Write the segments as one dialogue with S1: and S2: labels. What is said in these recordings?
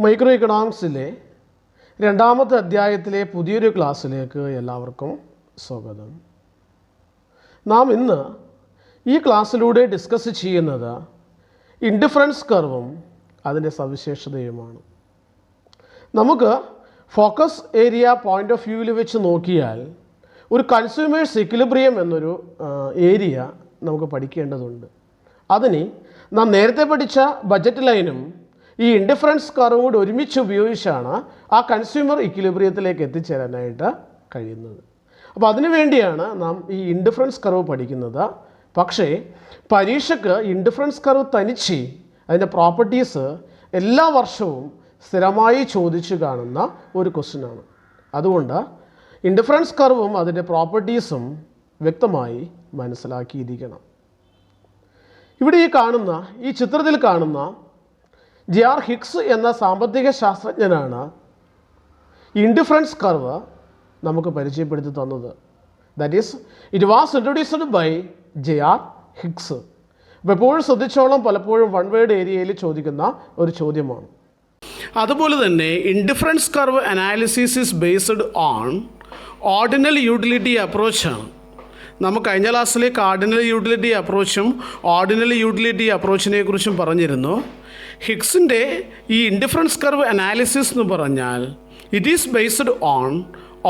S1: Micro ഇക്കണോമിക്സിലെ രണ്ടാമത്തെ അധ്യായത്തിലെ പുതിയൊരു ക്ലാസ്സിലേക്ക് എല്ലാവർക്കും സ്വാഗതം. നാം ഇന്ന് ഈ ക്ലാസ്സിലൂടെ ഡിസ്കസ് ചെയ്യുന്നത് ഇൻഡിഫറൻസ് കർവും അതിൻ്റെ സവിശേഷതയുമാണ്. നമുക്ക് ഫോക്കസ് ഏരിയ പോയിൻ്റ് ഓഫ് വ്യൂവിൽ വെച്ച് നോക്കിയാൽ ഒരു കൺസ്യൂമേഴ്സ് ഇക്വിലിബ്രിയം എന്നൊരു ഏരിയ നമുക്ക് പഠിക്കേണ്ടതുണ്ട്. അതിന് നാം നേരത്തെ പഠിച്ച ബജറ്റ് ലൈനും ഈ ഇൻഡിഫറൻസ് കർവും കൂടി ഒരുമിച്ച് ഉപയോഗിച്ചാണ് ആ കൺസ്യൂമർ ഇക്വിലിബ്രിയത്തിലേക്ക് എത്തിച്ചേരാനായിട്ട് കഴിയുന്നത്. അപ്പോൾ അതിനു വേണ്ടിയാണ് നാം ഈ ഇൻഡിഫറൻസ് കർവ് പഠിക്കുന്നത്. പക്ഷേ പരീക്ഷയ്ക്ക് ഇൻഡിഫറൻസ് കർവ് തനിച്ച് അതിൻ്റെ പ്രോപ്പർട്ടീസ് എല്ലാ വർഷവും സ്ഥിരമായി ചോദിച്ചു കാണുന്ന ഒരു ക്വസ്റ്റ്യനാണ്. അതുകൊണ്ട് ഇൻഡിഫറൻസ് കർവും അതിൻ്റെ പ്രോപ്പർട്ടീസും വ്യക്തമായി മനസ്സിലാക്കിയിരിക്കണം. ഇവിടെ ഈ ചിത്രത്തിൽ കാണുന്ന ജെ.ആർ. ഹിക്സ് എന്ന സാമ്പത്തിക ശാസ്ത്രജ്ഞനാണ് ഇൻഡിഫറൻസ് കർവ് നമുക്ക് പരിചയപ്പെടുത്തി തന്നത്. That is it was introduced by J R. Hicks. അപ്പോൾ എപ്പോഴും ശ്രദ്ധിച്ചോളം, പലപ്പോഴും വൺ വേർഡ് ഏരിയയിൽ ചോദിക്കുന്ന ഒരു ചോദ്യമാണ്.
S2: അതുപോലെ തന്നെ indifference curve analysis is based on ordinal utility അപ്രോച്ചാണ്. നമുക്ക് കഴിഞ്ഞ ക്ലാസ്സിൽ കാർഡിനൽ യൂട്ടിലിറ്റി അപ്രോച്ചും ഓർഡിനൽ യൂട്ടിലിറ്റി അപ്രോച്ചിനെ കുറിച്ചും പറഞ്ഞിരുന്നു. ഹിക്സിൻ്റെ ഈ ഇൻഡിഫറൻസ് കർവ് അനാലിസിസ് എന്ന് പറഞ്ഞാൽ it is based on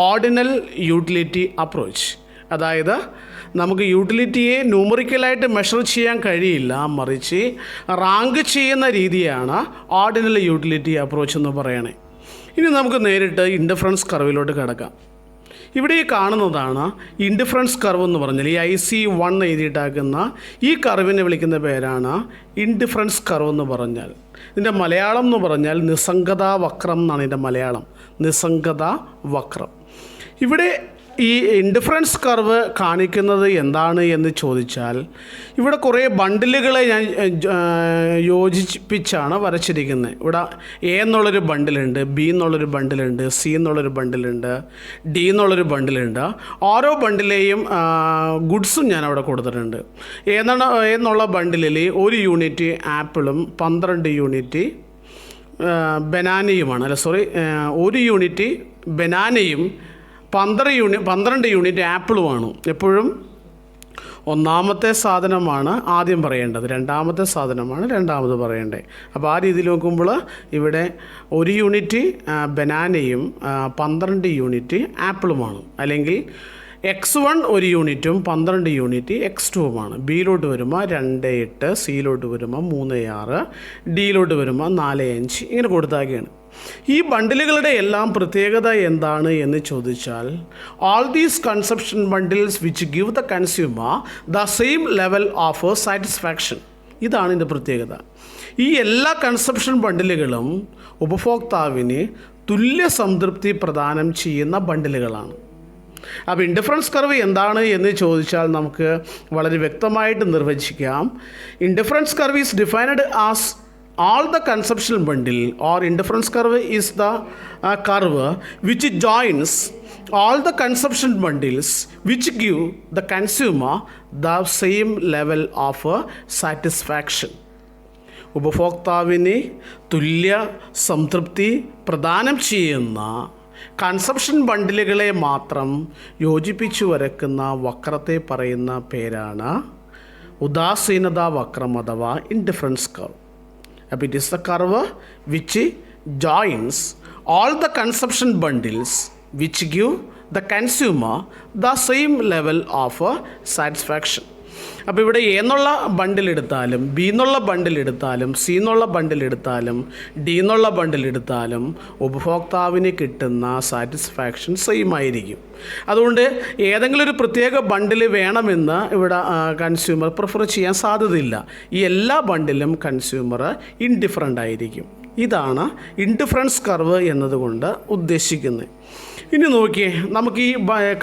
S2: ordinal utility approach. അതായത് നമുക്ക് യൂട്ടിലിറ്റിയെ ന്യൂമറിക്കലായിട്ട് മെഷർ ചെയ്യാൻ കഴിയില്ല, മറിച്ച് റാങ്ക് ചെയ്യുന്ന രീതിയാണ് ഓർഡിനൽ യൂട്ടിലിറ്റി അപ്രോച്ച് എന്ന് പറയണേ. ഇനി നമുക്ക് നേരിട്ട് ഇൻഡിഫറൻസ് കർവിലോട്ട് കിടക്കാം. ഇവിടെ ഈ കാണുന്നതാണ് ഇൻഡിഫറൻസ് കർവ് എന്ന് പറഞ്ഞാൽ ഈ IC1 എഴുതിയിട്ടാക്കുന്ന ഈ കർവിനെ വിളിക്കുന്ന പേരാണ് ഇൻഡിഫറൻസ് കർവ് എന്ന് പറഞ്ഞാൽ. ഇതിൻ്റെ മലയാളം എന്ന് പറഞ്ഞാൽ നിസ്സംഗതാ വക്രം എന്നാണ് ഇതിൻ്റെ മലയാളം, നിസ്സംഗതാ വക്രം. ഇവിടെ ഈ ഇൻഡിഫറൻസ് കർവ് കാണിക്കുന്നത് എന്താണ് എന്ന് ചോദിച്ചാൽ ഇവിടെ കുറേ ബണ്ടിലുകളെ ഞാൻ യോജിപ്പിച്ചാണ് വരച്ചിരിക്കുന്നത്. ഇവിടെ A എന്നുള്ളൊരു ബണ്ടിലുണ്ട്, B എന്നുള്ളൊരു ബണ്ടിലുണ്ട്, C എന്നുള്ളൊരു ബണ്ടിലുണ്ട്, D എന്നുള്ളൊരു ബണ്ടിലുണ്ട്. ഓരോ ബണ്ടിലെയും ഗുഡ്സും ഞാൻ അവിടെ കൊടുത്തിട്ടുണ്ട്. എന്നുള്ള ബണ്ടിലിൽ 1 യൂണിറ്റ് ആപ്പിളും 12 യൂണിറ്റ് ബനാനയുമാണ്. 1 യൂണിറ്റ് ബനാനയും 12 യൂണിറ്റ് ആപ്പിളുമാണ്. എപ്പോഴും ഒന്നാമത്തെ സാധനമാണ് ആദ്യം പറയേണ്ടത്, രണ്ടാമത്തെ സാധനമാണ് രണ്ടാമത് പറയേണ്ടത്. അപ്പോൾ ആ രീതിയിൽ നോക്കുമ്പോൾ ഇവിടെ 1 യൂണിറ്റ് ബനാനയും 12 യൂണിറ്റ് ആപ്പിളുമാണ്. അല്ലെങ്കിൽ X1 1 യൂണിറ്റും 12 യൂണിറ്റ് X2വുമാണ്. ബിയിലോട്ട് വരുമ്പോൾ 2, 8, സിയിലോട്ട് വരുമ്പോൾ 3, 6, ഡിയിലോട്ട് വരുമ്പോൾ 4, 5 ഇങ്ങനെ കൊടുത്താക്കിയാണ്. ഈ ബണ്ടിലുകളുടെ എല്ലാം പ്രത്യേകത എന്താണ് എന്ന് ചോദിച്ചാൽ all these consumption bundles which give the consumer the same level of satisfaction. ഇതാണ് ഇതിൻ്റെ പ്രത്യേകത. ഈ എല്ലാ കൺസപ്ഷൻ ബണ്ടിലുകളും ഉപഭോക്താവിന് തുല്യ സംതൃപ്തി പ്രദാനം ചെയ്യുന്ന ബണ്ടിലുകളാണ്. അപ്പോൾ ഇൻഡിഫറൻസ് കർവ് എന്താണ് എന്ന് ചോദിച്ചാൽ നമുക്ക് വളരെ വ്യക്തമായിട്ട് നിർവചിക്കാം. Indifference curve is defined as all the consumption bundle or indifference curve is the curve which joins all the consumption bundles which give the consumer the same level of satisfaction. ഉപഭോക്താവിന് തുല്യ സംതൃപ്തി പ്രദാനം ചെയ്യുന്ന കൺസപ്ഷൻ ബണ്ടിലുകളെ മാത്രം യോജിപ്പിച്ചു വരക്കുന്ന വക്രത്തെ പറയുന്ന പേരാണ് ഉദാസീനതാ വക്രം അഥവാ indifference curve. It is the curve which joins all the consumption bundles which give the consumer the same level of satisfaction. അപ്പോൾ ഇവിടെ A എന്നുള്ള ബണ്ടിൽ എടുത്താലും B എന്നുള്ള ബണ്ടിൽ എടുത്താലും C എന്നുള്ള ബണ്ടിൽ എടുത്താലും D എന്നുള്ള ബണ്ടിൽ എടുത്താലും ഉപഭോക്താവിന് കിട്ടുന്ന സാറ്റിസ്ഫാക്ഷൻ സെയിം ആയിരിക്കും. അതുകൊണ്ട് ഏതെങ്കിലും ഒരു പ്രത്യേക ബണ്ടിൽ വേണമെന്ന് ഇവിടെ കൺസ്യൂമർ പ്രിഫർ ചെയ്യാൻ സാധ്യതയില്ല. ഈ എല്ലാ ബണ്ടിലും കൺസ്യൂമർ ഇൻഡിഫറൻ്റ് ആയിരിക്കും. ഇതാണ് ഇൻഡിഫറൻസ് കർവ് എന്നതുകൊണ്ട് ഉദ്ദേശിക്കുന്നത്. ഇനി നോക്കിയേ, നമുക്ക് ഈ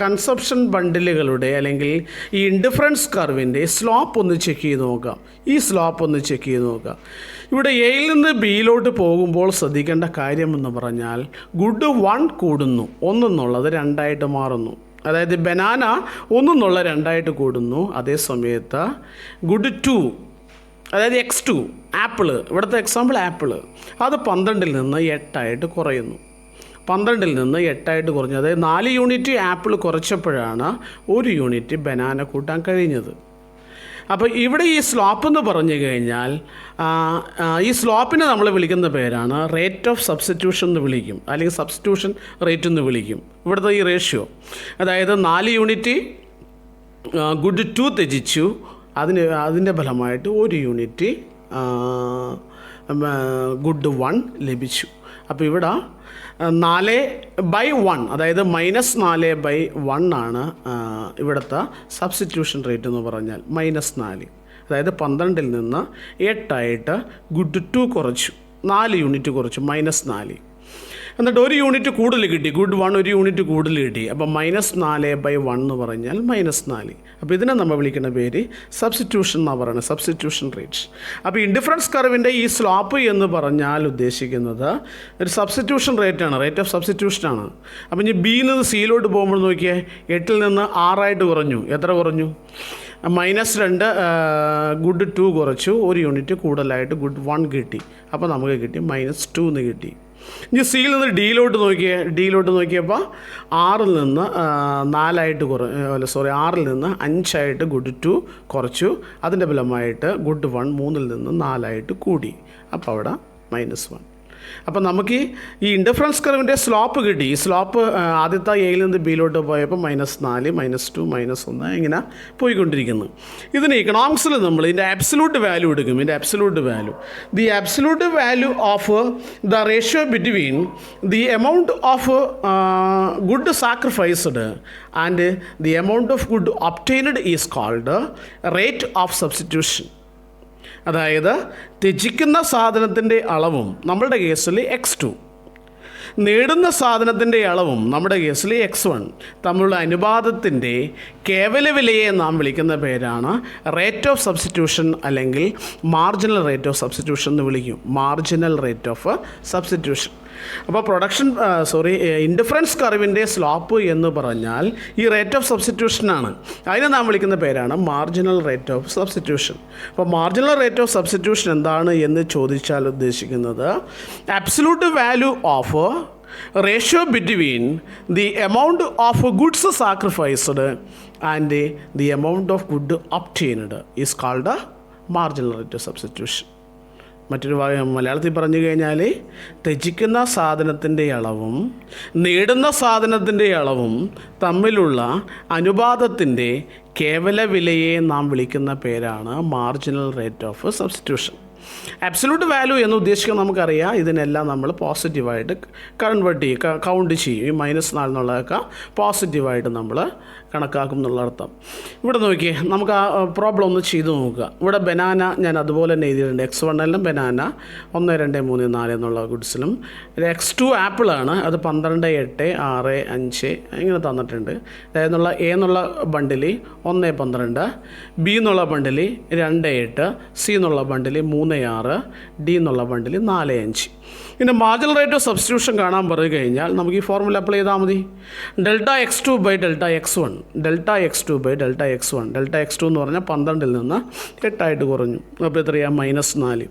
S2: കൺസപ്ഷൻ ബണ്ടിലുകളുടെ അല്ലെങ്കിൽ ഈ ഇൻഡിഫറൻസ് കർവിൻ്റെ സ്ലോപ്പ് ഒന്ന് ചെക്ക് ചെയ്ത് നോക്കാം. ഈ സ്ലോപ്പ് ഒന്ന് ചെക്ക് ചെയ്ത് നോക്കാം. ഇവിടെ എയിൽ നിന്ന് ബിയിലോട്ട് പോകുമ്പോൾ ശ്രദ്ധിക്കേണ്ട കാര്യമെന്ന് പറഞ്ഞാൽ ഗുഡ് 1 കൂടുന്നു, 1 എന്നുള്ളത് 2 മാറുന്നു. അതായത് ബനാന 1 എന്നുള്ള 2 കൂടുന്നു. അതേ സമയത്ത് ഗുഡ് 2 അതായത് x2 ആപ്പിള്, ഇവിടുത്തെ എക്സാമ്പിൾ ആപ്പിള്, അത് 12 നിന്ന് 8 കുറയുന്നു. 12 നിന്ന് 8 കുറഞ്ഞു. അതായത് 4 യൂണിറ്റ് ആപ്പിൾ കുറച്ചപ്പോഴാണ് 1 യൂണിറ്റ് ബനാന കൂട്ടാൻ കഴിഞ്ഞത്. അപ്പോൾ ഇവിടെ ഈ സ്ലോപ്പ് എന്ന് പറഞ്ഞു കഴിഞ്ഞാൽ ഈ സ്ലോപ്പിനെ നമ്മൾ വിളിക്കുന്ന പേരാണ് റേറ്റ് ഓഫ് സബ്സ്റ്റിറ്റ്യൂഷൻ എന്ന് വിളിക്കും, അല്ലെങ്കിൽ സബ്സ്റ്റിറ്റ്യൂഷൻ റേറ്റ് എന്ന് വിളിക്കും. ഇവിടുത്തെ ഈ റേഷ്യോ, അതായത് 4 യൂണിറ്റ് ഗുഡ് 2 ത്യജിച്ചു, അതിൻ്റെ ഫലമായിട്ട് 1 യൂണിറ്റ് ഗുഡ് 1 ലഭിച്ചു. അപ്പോൾ ഇവിടെ 4/1, അതായത് -4/1 ആണ് ഇവിടുത്തെ സബ്സ്റ്റിറ്റ്യൂഷൻ റേറ്റ് എന്ന് പറഞ്ഞാൽ. -4, അതായത് 12 നിന്ന് 8 ഗുഡ് 2 കുറച്ചു, 4 യൂണിറ്റ് കുറച്ചു, -4. എന്നിട്ട് 1 യൂണിറ്റ് കൂടുതൽ കിട്ടി, ഗുഡ് 1 1 യൂണിറ്റ് കൂടുതൽ കിട്ടി. അപ്പോൾ -4/1 എന്ന് പറഞ്ഞാൽ -4. അപ്പോൾ ഇതിനെ നമ്മൾ വിളിക്കുന്ന പേര് സബ്സ്റ്റിറ്റ്യൂഷൻ എന്നാണ് പറയുന്നത്, സബ്സ്റ്റിറ്റ്യൂഷൻ റേറ്റ്. അപ്പോൾ ഇൻഡിഫറൻസ് കർവിൻ്റെ ഈ സ്ലോപ്പ് എന്ന് പറഞ്ഞാൽ ഉദ്ദേശിക്കുന്നത് ഒരു സബ്സ്റ്റിറ്റ്യൂഷൻ റേറ്റാണ്, റേറ്റ് ഓഫ് സബ്സ്റ്റിറ്റ്യൂഷനാണ്. അപ്പോൾ ഇനി ബിയിൽ നിന്ന് സിയിലോട്ട് പോകുമ്പോൾ നോക്കിയേ, 8 നിന്ന് 6 കുറഞ്ഞു. എത്ര കുറഞ്ഞു? -2 ഗുഡ് 2 കുറച്ചു, 1 യൂണിറ്റ് കൂടുതലായിട്ട് ഗുഡ് 1 കിട്ടി. അപ്പോൾ നമുക്ക് കിട്ടി -2 എന്ന് കിട്ടി. ഇനി സിയിൽ നിന്ന് ഡിയിലോട്ട് നോക്കിയപ്പോൾ 6 നിന്ന് 6 നിന്ന് 5 ഗുഡ് 2 കുറച്ചു. അതിൻ്റെ ഫലമായിട്ട് ഗുഡ് 1 3 നിന്ന് 4 കൂടി. അപ്പോൾ അവിടെ -1. അപ്പോൾ നമുക്ക് ഈ ഇൻഡിഫറൻസ് കർവിൻ്റെ സ്ലോപ്പ് കിട്ടി. ഈ സ്ലോപ്പ് ആദ്യത്തെ എയിൽ നിന്ന് ബിയിലോട്ട് പോയപ്പോൾ -4 -2 -1 ഇങ്ങനെ പോയിക്കൊണ്ടിരിക്കുന്നു. ഇതിന് ഇക്കണോമിക്സിൽ നമ്മൾ ഇതിൻ്റെ അബ്സല്യൂട്ട് വാല്യൂ എടുക്കും. ഇതിൻ്റെ absolute value, the absolute value of the ratio between the amount of good sacrificed and the amount of good obtained is called rate of substitution. അതായത് ത്യജിക്കുന്ന സാധനത്തിൻ്റെ അളവും നമ്മളുടെ കേസിൽ x2, നേടുന്ന സാധനത്തിൻ്റെ അളവും നമ്മുടെ കേസിൽ x1 തമ്മിലുള്ള അനുപാതത്തിൻ്റെ കേവല വിലയെ നാം വിളിക്കുന്ന പേരാണ് റേറ്റ് ഓഫ് സബ്സ്റ്റിറ്റ്യൂഷൻ, അല്ലെങ്കിൽ മാർജിനൽ റേറ്റ് ഓഫ് സബ്സ്റ്റിറ്റ്യൂഷൻ എന്ന് വിളിക്കും. Marginal rate of substitution. അപ്പോൾ ഇൻഡിഫറൻസ് കർവിൻ്റെ സ്ലോപ്പ് എന്ന് പറഞ്ഞാൽ ഈ റേറ്റ് ഓഫ് സബ്സ്റ്റിറ്റ്യൂഷനാണ്. അതിനെ നാം വിളിക്കുന്ന പേരാണ് മാർജിനൽ റേറ്റ് ഓഫ് സബ്സ്റ്റിറ്റ്യൂഷൻ. അപ്പോൾ മാർജിനൽ റേറ്റ് ഓഫ് സബ്സ്റ്റിറ്റ്യൂഷൻ എന്താണ് എന്ന് ചോദിച്ചാൽ ഉദ്ദേശിക്കുന്നത് absolute value of ratio between the amount of goods sacrificed and the amount of good obtained is called marginal rate of substitution. മറ്റൊരു മലയാളത്തിൽ പറഞ്ഞു കഴിഞ്ഞാൽ ത്യജിക്കുന്ന സാധനത്തിൻ്റെ അളവും നേടുന്ന സാധനത്തിൻ്റെ അളവും തമ്മിലുള്ള അനുപാതത്തിൻ്റെ കേവല വിലയെ നാം വിളിക്കുന്ന പേരാണ് marginal rate of substitution. Absolute value എന്ന് ഉദ്ദേശിക്കുന്നത് നമുക്കറിയാം, ഇതിനെല്ലാം നമ്മൾ പോസിറ്റീവായിട്ട് കൗണ്ട് ചെയ്യും. ഈ -4 എന്നുള്ളതൊക്കെ പോസിറ്റീവായിട്ട് നമ്മൾ കണക്കാക്കും എന്നുള്ള അർത്ഥം. ഇവിടെ നോക്കിയേ, നമുക്ക് ആ പ്രോബ്ലം ഒന്ന് ചെയ്ത് നോക്കുക. ഇവിടെ ബനാന ഞാൻ അതുപോലെ തന്നെ എഴുതിയിട്ടുണ്ട്. x1 ബനാന 1 2 3 4 എന്നുള്ള ഗുഡ്സിലും, x2 ആപ്പിളാണ്, അത് 12 8 6 5 ഇങ്ങനെ തന്നിട്ടുണ്ട്. അതായത് എ എന്നുള്ള ബണ്ടിൽ 1 12, ബി എന്നുള്ള ബണ്ടിൽ 2 8, സി എന്നുള്ള ബണ്ടിൽ 3 6, ഡി എന്നുള്ള ബണ്ടിൽ 4 5. പിന്നെ മാർജിനൽ റേറ്റ് ഓഫ് സബ്സ്റ്റിറ്റ്യൂഷൻ കാണാൻ പറഞ്ഞു കഴിഞ്ഞാൽ നമുക്ക് ഈ ഫോർമുല അപ്ലൈ ചെയ്താൽ മതി. Δx2/Δx1, Δx2/Δx1. Δx2 എന്ന് പറഞ്ഞാൽ 12 നിന്ന് 8 കുറഞ്ഞു. അപ്പോൾ എത്രയാണ്? -4.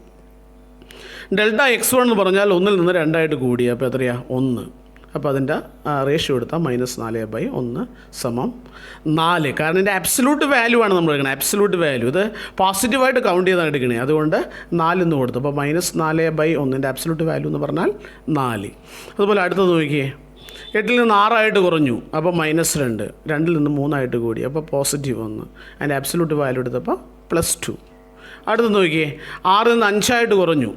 S2: Δx1 എന്ന് പറഞ്ഞാൽ 1 നിന്ന് 2 കൂടി. അപ്പോൾ എത്രയാണ്? 1. അപ്പോൾ അതിൻ്റെ റേഷ്യോ എടുത്താൽ -4/1 = 4. കാരണം ഇതിൻ്റെ അബ്സല്യൂട്ട് വാല്യൂ ആണ് നമ്മൾ എടുക്കുന്നത്. അബ്സല്യൂട്ട് വാല്യൂ ഇത് പോസിറ്റീവായിട്ട് കൗണ്ട് ചെയ്താണ് എടുക്കണേ, അതുകൊണ്ട് 4 എന്ന് കൊടുത്തു. അപ്പോൾ -4/1 അബ്സല്യൂട്ട് വാല്യൂ എന്ന് പറഞ്ഞാൽ 4. അതുപോലെ അടുത്തത് നോക്കിയേ, 8 നിന്ന് 6 കുറഞ്ഞു, അപ്പോൾ -2. 2 നിന്ന് 3 കൂടി, അപ്പോൾ +1. അതിൻ്റെ അബ്സല്യൂട്ട് വാല്യൂ എടുത്തപ്പോൾ +2. അടുത്ത് നോക്കിയേ, 6 നിന്ന് 5 കുറഞ്ഞു,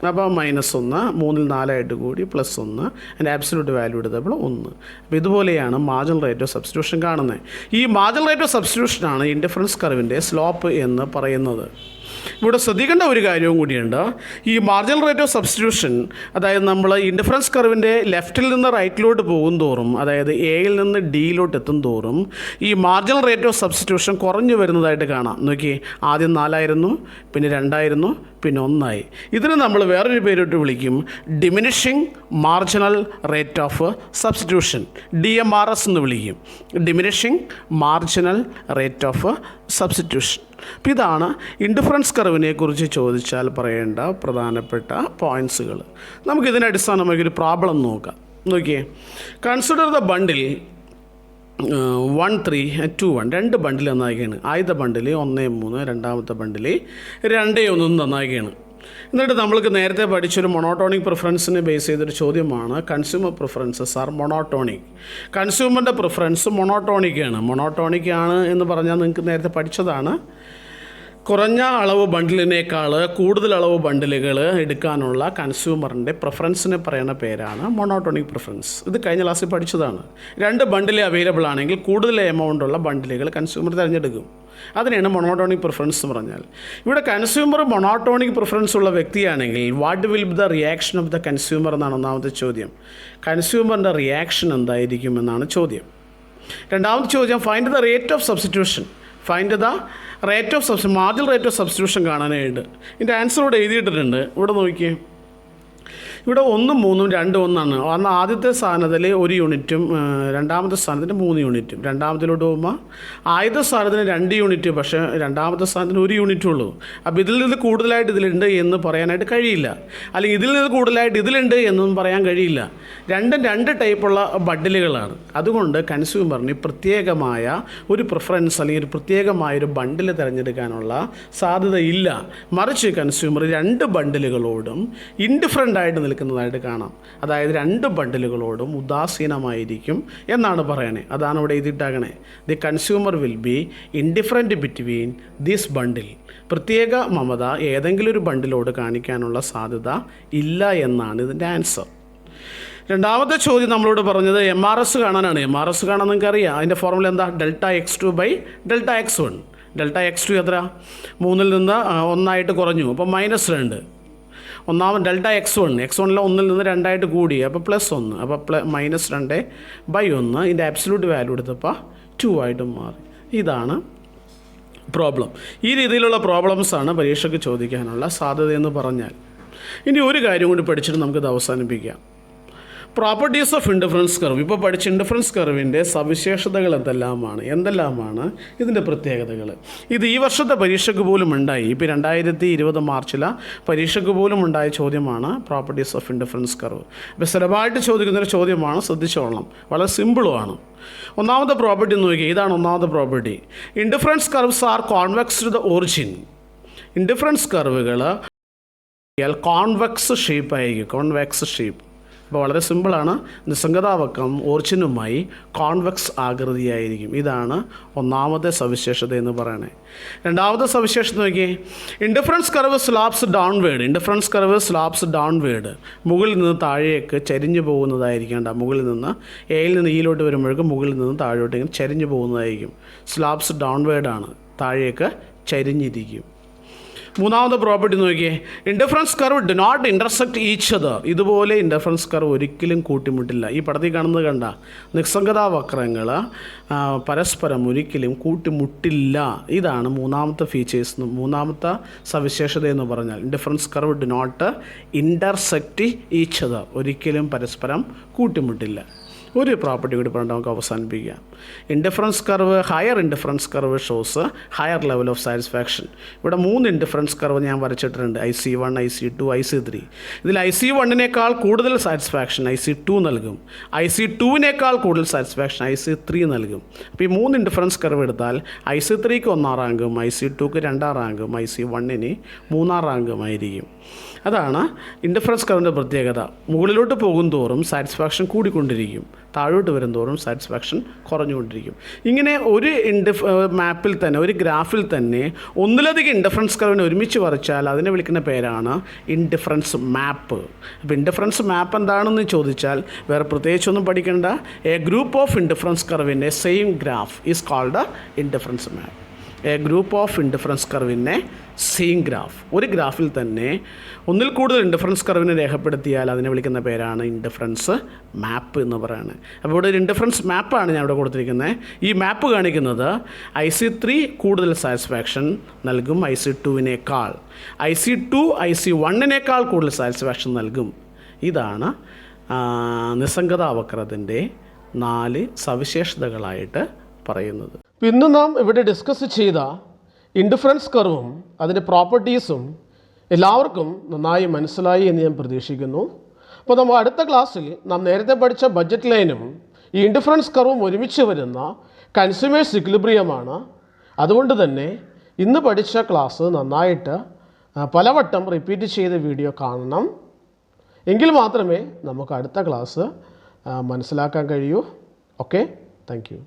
S2: അപ്പോൾ -1. 3 4 കൂടി +1. അതിൻ്റെ ആബ്സല്യൂട്ട് വാല്യൂ എടുത്തപ്പോൾ 1. അപ്പോൾ ഇതുപോലെയാണ് മാർജിനൽ റേറ്റ് ഓഫ് സബ്സ്റ്റിറ്റ്യൂഷൻ കാണുന്നത്. ഈ മാർജിനൽ റേറ്റ് ഓഫ് സബ്സ്റ്റിറ്റ്യൂഷനാണ് ഇൻഡിഫറൻസ് കർവിൻ്റെ സ്ലോപ്പ് എന്ന് പറയുന്നത്. ഇവിടെ ശ്രദ്ധിക്കേണ്ട ഒരു കാര്യവും കൂടിയുണ്ട്. ഈ മാർജിനൽ റേറ്റ് ഓഫ് സബ്സ്റ്റിറ്റ്യൂഷൻ, അതായത് നമ്മൾ ഇൻഡിഫറൻസ് കർവിൻ്റെ ലെഫ്റ്റിൽ നിന്ന് റൈറ്റിലോട്ട് പോകും തോറും, അതായത് എയിൽ നിന്ന് ഡിയിലോട്ട് എത്തും തോറും ഈ മാർജിനൽ റേറ്റ് ഓഫ് സബ്സ്റ്റിറ്റ്യൂഷൻ കുറഞ്ഞു വരുന്നതായിട്ട് കാണാം. നോക്കി, ആദ്യം 4 പിന്നെ 2 പിന്നെ 1. ഇതിന് നമ്മൾ വേറൊരു പേരിട്ട് വിളിക്കും diminishing marginal rate of substitution, DMRS എന്ന് വിളിക്കും. Diminishing marginal rate of substitution. അപ്പോൾ ഇതാണ് ഇൻഡിഫറൻസ് കർവിനെ കുറിച്ച് ചോദിച്ചാൽ പറയേണ്ട പ്രധാനപ്പെട്ട പോയിൻറ്റ്സുകൾ. നമുക്കിതിനെ അടിസ്ഥാനമാക്കി ഒരു പ്രോബ്ലം നോക്കാം. നോക്കിയേ, കൺസിഡർ ദ ബണ്ടിൽ 1, 3, 2, 1 രണ്ട് ബണ്ടിൽ നന്നാക്കുകയാണ്. ആദ്യത്തെ ബണ്ടിൽ 1, 3, രണ്ടാമത്തെ ബണ്ടിൽ 2, 1 നന്നാക്കുകയാണ്. എന്നിട്ട് നമ്മൾക്ക് നേരത്തെ പഠിച്ചൊരു മൊണോട്ടോണിക് പ്രിഫറൻസിനെ ബേസ് ചെയ്തൊരു ചോദ്യമാണ് കൺസ്യൂമർ പ്രിഫറൻസസ് ആർ മൊണോട്ടോണിക്. കൺസ്യൂമറിൻ്റെ പ്രിഫറൻസ് മൊണോട്ടോണിക്കാണ്. മൊണോട്ടോണിക്കാണ് എന്ന് പറഞ്ഞാൽ നിങ്ങൾക്ക് നേരത്തെ പഠിച്ചതാണ്. കുറഞ്ഞ അളവ് ബണ്ടിലിനേക്കാൾ കൂടുതൽ അളവ് ബണ്ടിലുകൾ എടുക്കാനുള്ള കൺസ്യൂമറിൻ്റെ പ്രിഫറൻസിനെ പറയുന്ന പേരാണ് മൊണോട്ടോണിക് പ്രിഫറൻസ്. ഇത് കഴിഞ്ഞ ക്ലാസ്സിൽ പഠിച്ചതാണ്. 2 ബണ്ടിൽ അവൈലബിൾ ആണെങ്കിൽ കൂടുതൽ എമൗണ്ട് ഉള്ള ബണ്ടിലുകൾ കൺസ്യൂമർ തിരഞ്ഞെടുക്കും. അതിനെയാണ് മൊണോട്ടോണിക് പ്രിഫറൻസ് എന്ന് പറഞ്ഞാൽ. ഇവിടെ കൺസ്യൂമർ മൊണോട്ടോണിക് പ്രിഫറൻസ് ഉള്ള വ്യക്തിയാണെങ്കിൽ what will be the reaction of the consumer എന്നാണ് ഒന്നാമത്തെ ചോദ്യം. കൺസ്യൂമറിൻ്റെ റിയാക്ഷൻ എന്തായിരിക്കും എന്നാണ് ചോദ്യം. രണ്ടാമത്തെ ചോദ്യം find the rate of substitution. Find the rate of substitution, marginal rate of substitution കാണാനായിട്ട്. ഇതിൻ്റെ ആൻസർ ഇവിടെ എഴുതിയിട്ടിട്ടുണ്ട്. ഇവിടെ നോക്കിയേ, ഇവിടെ 1, 3, 2, 1 ആണ്. ആദ്യത്തെ സ്ഥാനത്തിൽ 1 യൂണിറ്റും രണ്ടാമത്തെ സ്ഥാനത്തിന് 3 യൂണിറ്റും. രണ്ടാമത്തിലോട്ട് പോകുമ്പോൾ ആദ്യത്തെ സ്ഥാനത്തിന് 2 യൂണിറ്റ്, പക്ഷേ രണ്ടാമത്തെ സ്ഥാനത്തിന് 1 യൂണിറ്റും ഉള്ളൂ. അപ്പോൾ ഇതിൽ നിന്ന് കൂടുതലായിട്ട് ഇതിലുണ്ട് എന്ന് പറയാനായിട്ട് കഴിയില്ല, അല്ലെങ്കിൽ ഇതിൽ നിന്ന് കൂടുതലായിട്ട് ഇതിലുണ്ട് എന്നൊന്നും പറയാൻ കഴിയില്ല. രണ്ടും 2 ടൈപ്പുള്ള ബണ്ടിലുകളാണ്. അതുകൊണ്ട് കൺസ്യൂമറിന് പ്രത്യേകമായ ഒരു പ്രിഫറൻസ് അല്ലെങ്കിൽ ഒരു പ്രത്യേകമായൊരു ബണ്ടിൽ തിരഞ്ഞെടുക്കാനുള്ള സാധ്യതയില്ല. മറിച്ച് കൺസ്യൂമർ 2 ബണ്ടിലുകളോടും ഇൻഡിഫറൻ്റ് ആയിട്ട് നിൽക്കുന്നതായിട്ട് കാണാം. അതായത് 2 ബണ്ടിലുകളോടും ഉദാസീനമായിരിക്കും എന്നാണ് പറയണേ. അതാണ് ഇവിടെ എഴുതിയിട്ടാകണേ. The consumer will be indifferent between this bundle. പ്രത്യേക മമത ഏതെങ്കിലും ഒരു ബണ്ടിലോട് കാണിക്കാനുള്ള സാധ്യത ഇല്ല എന്നാണ് ഇതിൻ്റെ ആൻസർ. രണ്ടാമത്തെ ചോദ്യം നമ്മളോട് പറഞ്ഞത് MRS കാണാനാണ്. MRS കാണാൻ നിങ്ങൾക്ക് അറിയാം. അതിൻ്റെ ഫോർമുല എന്താ? Δx2 Δx1. Δx2 എത്ര? 3ൽ നിന്ന് 1 കുറഞ്ഞു, അപ്പോൾ -2. ഒന്നാമത് Δx1, x1 1ൽ നിന്ന് 2 കൂടി, അപ്പോൾ +1, അപ്പോൾ -2/1. ഇതിൻ്റെ ആബ്സല്യൂട്ട് വാല്യൂ എടുത്തപ്പോൾ 2 ആയിട്ട് മാറി. ഇതാണ് പ്രോബ്ലം. ഈ രീതിയിലുള്ള പ്രോബ്ലംസാണ് പരീക്ഷയ്ക്ക് ചോദിക്കാനുള്ള സാധ്യതയെന്ന് പറഞ്ഞാൽ. ഇനി ഒരു കാര്യം കൂടി പഠിച്ചിട്ട് നമുക്കിത് അവസാനിപ്പിക്കാം. Properties of indifference curve. ഇപ്പോൾ പഠിച്ച ഇൻഡിഫറൻസ് കർവിൻ്റെ സവിശേഷതകൾ എന്തെല്ലാമാണ് ഇതിൻ്റെ പ്രത്യേകതകൾ. ഇത് ഈ വർഷത്തെ പരീക്ഷയ്ക്ക് പോലും ഉണ്ടായി. ഇപ്പോൾ 2020 മാർച്ചിലെ പരീക്ഷയ്ക്ക് പോലും ഉണ്ടായ ചോദ്യമാണ് പ്രോപ്പർട്ടീസ് ഓഫ് ഇൻഡിഫറൻസ് കർവ്. അപ്പോൾ സ്ഥിരമായിട്ട് ചോദിക്കുന്നൊരു ചോദ്യമാണ്, ശ്രദ്ധിച്ചോളണം. വളരെ സിമ്പിളുമാണ്. ഒന്നാമത്തെ പ്രോപ്പർട്ടി നോക്കിയാൽ ഇതാണ് ഒന്നാമത്തെ property. Indifference curves are convex to the origin. Indifference കർവുകൾ കോൺവെക്സ് ഷേപ്പ് ആയിരിക്കും. Convex shape. അപ്പോൾ വളരെ സിമ്പിളാണ്. നിസ്സംഗതാവക്രം ഒറിജിനുമായി കോൺവെക്സ് ആകൃതിയായിരിക്കും. ഇതാണ് ഒന്നാമത്തെ സവിശേഷത എന്ന് പറയണേ. രണ്ടാമത്തെ സവിശേഷത നോക്കിയേ, indifference curve slopes downward. Indifference curve slopes downward. മുകളിൽ നിന്ന് താഴേക്ക് ചരിഞ്ഞു പോകുന്നതായിരിക്കും. മുകളിൽ നിന്ന് എയിൽ നിന്ന് ഈയിലോട്ട് വരുമ്പോഴേക്കും മുകളിൽ നിന്ന് താഴോട്ട് ഇങ്ങനെ ചരിഞ്ഞു പോകുന്നതായിരിക്കും. സ്ലാബ്സ് ഡൗൺവേഡാണ്, താഴേക്ക് ചരിഞ്ഞിരിക്കും. മൂന്നാമത്തെ പ്രോപ്പർട്ടി നോക്കിയേ, indifference curve do not intersect each other. ഇതുപോലെ ഇൻഡിഫറൻസ് കർവ് ഒരിക്കലും കൂട്ടിമുട്ടില്ല. ഈ പടത്തിൽ കാണുന്നത് കണ്ട നിസ്സംഗതാ വക്രങ്ങൾ പരസ്പരം ഒരിക്കലും കൂട്ടിമുട്ടില്ല. ഇതാണ് മൂന്നാമത്തെ ഫീച്ചേഴ്സ്, മൂന്നാമത്തെ സവിശേഷത എന്ന് പറഞ്ഞാൽ. Indifference curve do not intersect each other. ഒരിക്കലും പരസ്പരം കൂട്ടിമുട്ടില്ല. ഒരു പ്രോപ്പർട്ടി കൂടി പറഞ്ഞിട്ട് നമുക്ക് അവസാനിപ്പിക്കാം. Indifference curve, higher indifference curve shows higher level of satisfaction. ഇവിടെ 3 ഇൻഡിഫറൻസ് കർവ് ഞാൻ വരച്ചിട്ടുണ്ട്. IC1, IC2, IC3. ഇതിൽ IC1നേക്കാൾ കൂടുതൽ സാറ്റിസ്ഫാക്ഷൻ IC2 നൽകും. IC2നേക്കാൾ കൂടുതൽ സാറ്റിസ്ഫാക്ഷൻ IC3 നൽകും. അപ്പോൾ ഈ 3 ഇൻഡിഫറൻസ് കർവ് എടുത്താൽ IC3ക്ക് 1 റാങ്കും, IC2ക്ക് 2 റാങ്കും, IC1ന് 3 റാങ്കുമായിരിക്കും. അതാണ് ഇൻഡിഫറൻസ് കർവിൻ്റെ പ്രത്യേകത. മുകളിലോട്ട് പോകും തോറും സാറ്റിസ്ഫാക്ഷൻ കൂടിക്കൊണ്ടിരിക്കും, താഴോട്ട് വരും തോറും സാറ്റിസ്ഫാക്ഷൻ കുറഞ്ഞുകൊണ്ടിരിക്കും. ഇങ്ങനെ ഒരു മാപ്പിൽ തന്നെ, ഒരു ഗ്രാഫിൽ തന്നെ ഒന്നിലധികം ഇൻഡിഫറൻസ് കർവിനെ ഒരുമിച്ച് വരച്ചാൽ അതിനെ വിളിക്കുന്ന പേരാണ് ഇൻഡിഫറൻസ് മാപ്പ്. അപ്പോൾ ഇൻഡിഫറൻസ് മാപ്പ് എന്താണെന്ന് ചോദിച്ചാൽ വേറെ പ്രത്യേകിച്ചൊന്നും പഠിക്കേണ്ട. A group of indifference curve in a same graph is called indifference map. A group of indifference കർവിനെ സെയിം ഗ്രാഫ്. ഒരു ഗ്രാഫിൽ തന്നെ ഒന്നിൽ കൂടുതൽ ഇൻഡിഫറൻസ് കർവിനെ രേഖപ്പെടുത്തിയാൽ അതിനെ വിളിക്കുന്ന പേരാണ് ഇൻഡിഫറൻസ് മാപ്പ് എന്ന് പറയുന്നത്. അപ്പോൾ ഇവിടെ ഒരു ഇൻഡിഫറൻസ് മാപ്പാണ് ഞാൻ ഇവിടെ കൊടുത്തിരിക്കുന്നത്. ഈ മാപ്പ് കാണിക്കുന്നത് IC3 കൂടുതൽ സാറ്റിസ്ഫാക്ഷൻ നൽകും IC2വിനേക്കാൾ. IC2 IC1നേക്കാൾ കൂടുതൽ സാറ്റിസ്ഫാക്ഷൻ നൽകും. ഇതാണ് നിസ്സംഗതാവക്രത്തിൻ്റെ 4 സവിശേഷതകളായിട്ട് പറയുന്നത്.
S1: ഇന്ന് നാം ഇവിടെ ഡിസ്കസ് ചെയ്ത ഇൻഡിഫറൻസ് കർവും അതിൻ്റെ പ്രോപ്പർട്ടീസും എല്ലാവർക്കും നന്നായി മനസ്സിലായി എന്ന് ഞാൻ പ്രതീക്ഷിക്കുന്നു. അപ്പോൾ നമ്മൾ അടുത്ത ക്ലാസ്സിൽ നാം നേരത്തെ പഠിച്ച ബഡ്ജറ്റ് ലൈനും ഈ ഇൻഡിഫറൻസ് കർവും ഒരുമിച്ച് വരുന്ന കൺസ്യൂമേഴ്സ് ഇക്വിലിബ്രിയമാണ്. അതുകൊണ്ട് തന്നെ ഇന്ന് പഠിച്ച ക്ലാസ് നന്നായിട്ട് പലവട്ടം റിപ്പീറ്റ് ചെയ്ത വീഡിയോ കാണണം. എങ്കിൽ മാത്രമേ നമുക്ക് അടുത്ത ക്ലാസ് മനസ്സിലാക്കാൻ കഴിയൂ. Okay, thank you.